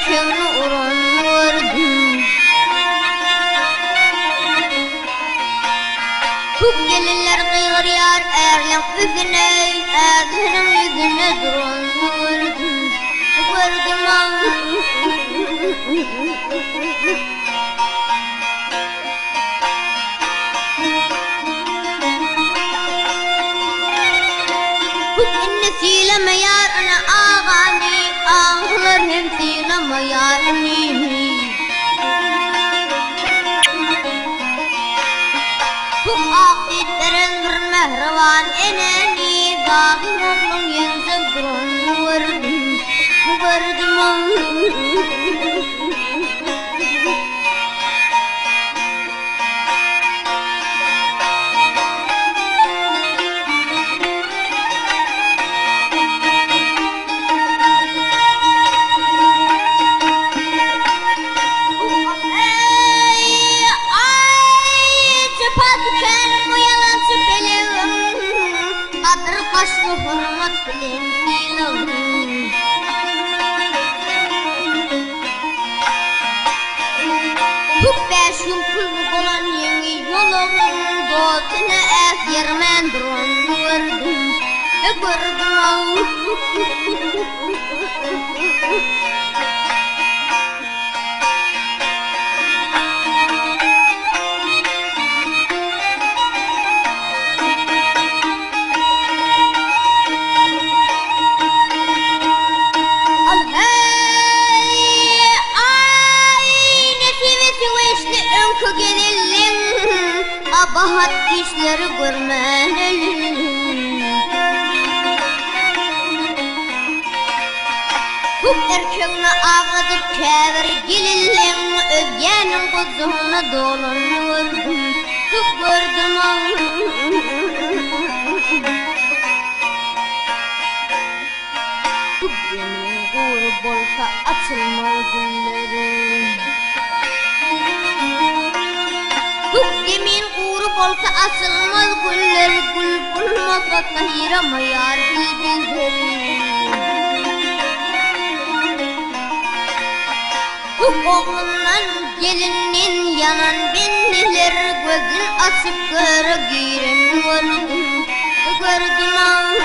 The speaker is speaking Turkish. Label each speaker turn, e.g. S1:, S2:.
S1: erkeğini uğranırdım. Bu gelinler kıyır yar erlen yüzüne, erlerin yüzüne duranırdım. Gördüm bu inne sileme yar ana ağani, ağlar hem sileme yar nimi. Bu akitlerin bir mehriban eneni, dağın oğlum yenzem duran gördüm. Kaşlı hurmat bilen filan. Bu beş gün pullu olan yeni yolum, dostuna yermen duran gördüm. Abahat işleri görmenin. Bu erkeğini ağladıp çevir gelin, ögenin kuzuna dolanırdım. Gördüm bu yemin kuru bolka açılmaz günlerim. Bu yemin olsa asılmaz güller, gül bulmasa kahiramayar bülbüllerim. Bu oğlundan gelinin yanan bendiler, gözün açıp kara giren gördüm. Gördüm ay.